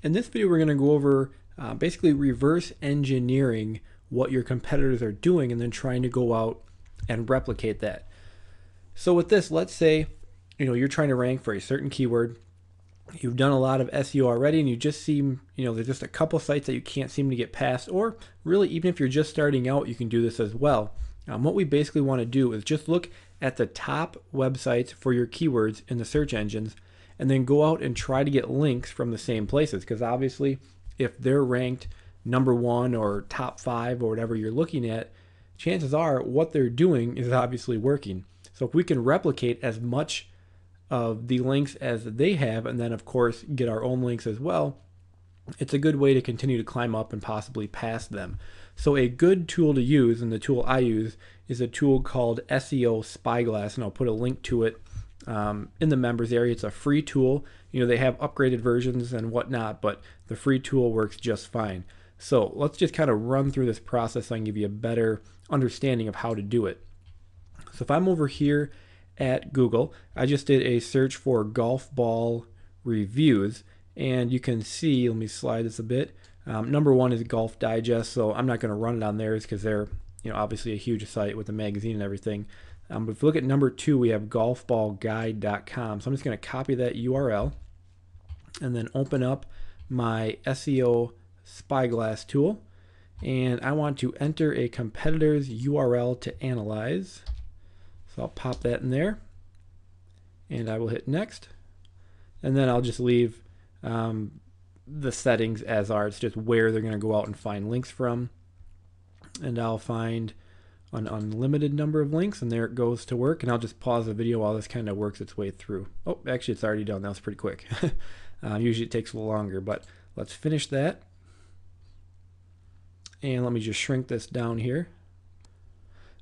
In this video, we're going to go over basically reverse engineering what your competitors are doing and then trying to go out and replicate that. So with this, let's say you're trying to rank for a certain keyword. You've done a lot of SEO already, and you just seem, there's just a couple sites that you can't seem to get past, or really, even if you're just starting out, you can do this as well. What we basically want to do is just look at the top websites for your keywords in the search engines, and then go out and try to get links from the same places, because obviously, if they're ranked #1 or top 5 or whatever you're looking at, chances are what they're doing is obviously working. So if we can replicate as much of the links as they have, and then of course get our own links as well, it's a good way to continue to climb up and possibly pass them. So a good tool to use, and the tool I use, is a tool called SEO Spyglass, and I'll put a link to it in the members area. It's a free tool. They have upgraded versions and whatnot, but the free tool works just fine. So let's just kind of run through this process so I can give you a better understanding of how to do it. So if I'm over here at Google, I just did a search for golf ball reviews, and you can see, let me slide this a bit, #1 is Golf Digest, so I'm not going to run it on theirs because they're obviously a huge site with a magazine and everything. But if you look at #2, we have golfballguide.com. So I'm just going to copy that URL and then open up my SEO Spyglass tool, and I want to enter a competitor's URL to analyze. So I'll pop that in there, and I will hit next, and then I'll just leave the settings as are. It's just where they're going to go out and find links from, and I'll find an unlimited number of links, and there it goes to work. And I'll just pause the video while this kind of works its way through. Oh, actually it's already done. That was pretty quick. Usually it takes a little longer, but let's finish that. And let me just shrink this down here.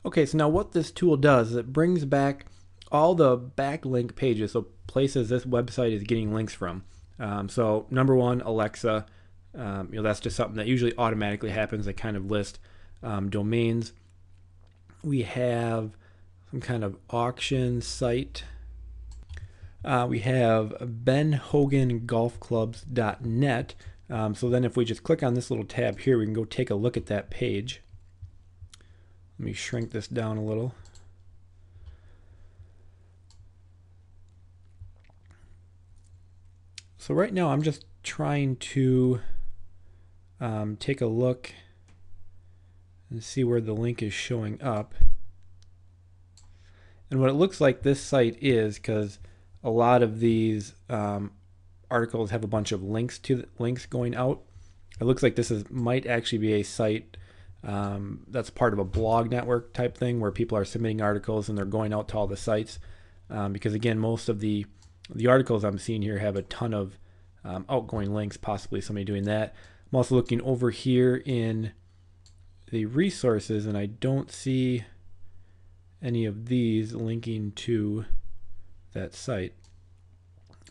Okay, so now what this tool does is it brings back all the backlink pages, so places this website is getting links from. So #1, Alexa, that's just something that usually automatically happens. They kind of list domains. We have some kind of auction site. We have benhogangolfclubs.net. So then if we just click on this little tab here, we can go take a look at that page. Let me shrink this down a little. So right now I'm just trying to take a look and see where the link is showing up. And what it looks like this site is, because a lot of these articles have a bunch of links going out. It looks like this might actually be a site that's part of a blog network type thing where people are submitting articles and they're going out to all the sites. Because again, most of the articles I'm seeing here have a ton of outgoing links, possibly somebody doing that. I'm also looking over here in the resources, and I don't see any of these linking to that site.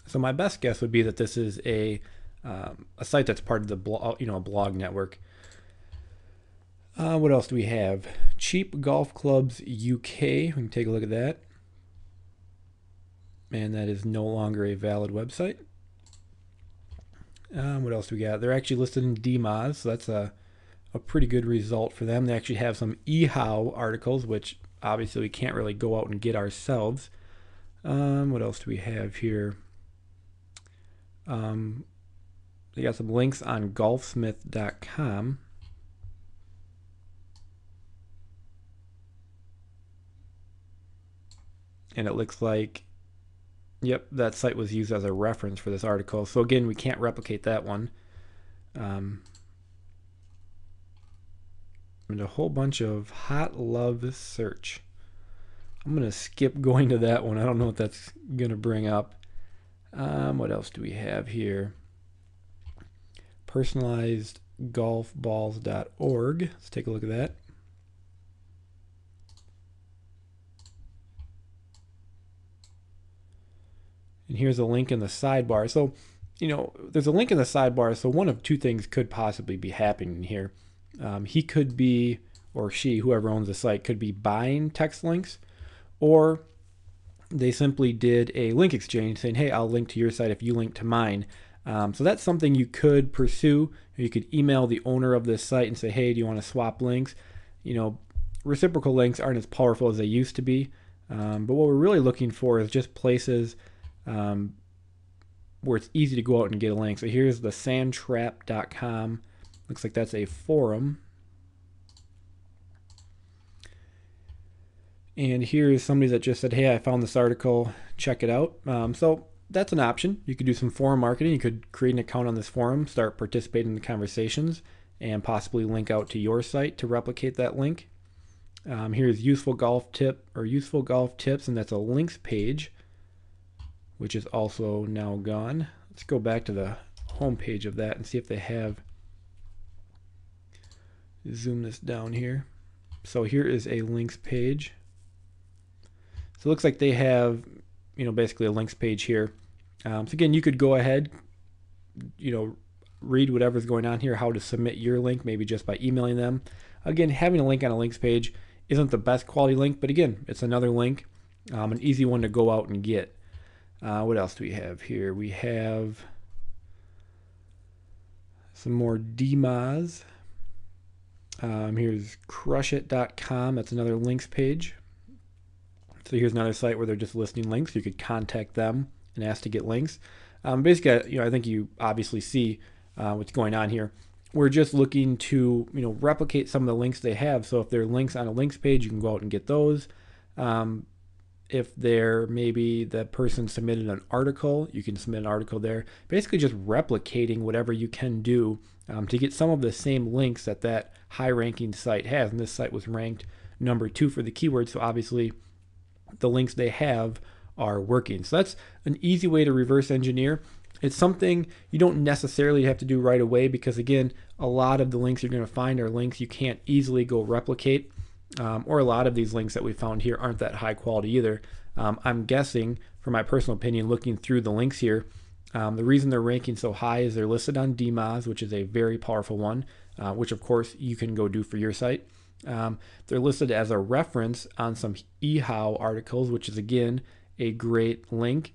So my best guess would be that this is a site that's part of the blog, a blog network. What else do we have? Cheap Golf Clubs UK. We can take a look at that. And that is no longer a valid website. What else do we got? They're actually listed in DMOZ, so that's a pretty good result for them. They actually have some eHow articles, which obviously we can't really go out and get ourselves. What else do we have here? They got some links on golfsmith.com. And it looks like, yep, that site was used as a reference for this article. So again, we can't replicate that one. And a whole bunch of hot love search. I'm going to skip going to that one. I don't know what that's going to bring up. What else do we have here? Personalizedgolfballs.org. Let's take a look at that. And here's a link in the sidebar. So, there's a link in the sidebar. So one of two things could possibly be happening here. He could be, or she, whoever owns the site, could be buying text links, or they simply did a link exchange saying, hey, I'll link to your site if you link to mine. So that's something you could pursue. You could email the owner of this site and say, hey, do you want to swap links? Reciprocal links aren't as powerful as they used to be. But what we're really looking for is just places where it's easy to go out and get a link. So here's the sandtrap.com. Looks like that's a forum. And here's somebody that just said, hey, I found this article, check it out. So that's an option. You could do some forum marketing. You could create an account on this forum, start participating in the conversations, and possibly link out to your site to replicate that link. Here's useful golf tip or useful golf tips, and that's a links page, which is also now gone. Let's go back to the home page of that and see if they have. Zoom this down here. So here is a links page. So it looks like they have, basically a links page here. So again, you could go ahead, read whatever's going on here, how to submit your link, maybe just by emailing them. Again, having a link on a links page isn't the best quality link, but again, it's another link, an easy one to go out and get. What else do we have here? We have some more DMAs. Here's crushit.com. That's another links page. So here's another site where they're just listing links. You could contact them and ask to get links. Basically, I think you obviously see what's going on here. We're just looking to, replicate some of the links they have. So if there are links on a links page, you can go out and get those. If there maybe the person submitted an article, you can submit an article there. Basically just replicating whatever you can do to get some of the same links that high-ranking site has. And this site was ranked number 2 for the keyword, so obviously the links they have are working. So that's an easy way to reverse engineer. It's something you don't necessarily have to do right away because, again, a lot of the links you're going to find are links you can't easily go replicate. Or a lot of these links that we found here aren't that high quality either. I'm guessing, from my personal opinion, looking through the links here, the reason they're ranking so high is they're listed on DMAs, which is a very powerful one, which of course you can go do for your site. They're listed as a reference on some YEAHSALE articles, which is again a great link.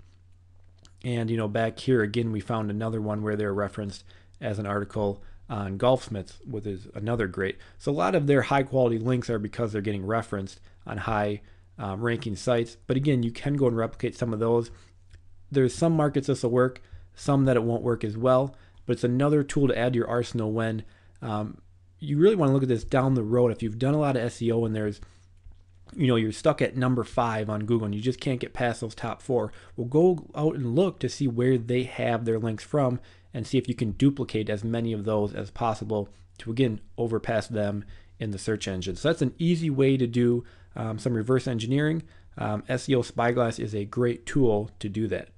And back here again we found another one where they're referenced as an article on Golfsmiths, which is another great. So a lot of their high quality links are because they're getting referenced on high ranking sites. But again, you can go and replicate some of those. There's some markets this will work, some that it won't work as well, but it's another tool to add to your arsenal when you really want to look at this down the road. If you've done a lot of SEO and there's, you're stuck at number 5 on Google and you just can't get past those top 4, well, go out and look to see where they have their links from and see if you can duplicate as many of those as possible to, again, overpass them in the search engine. So that's an easy way to do some reverse engineering. SEO Spyglass is a great tool to do that.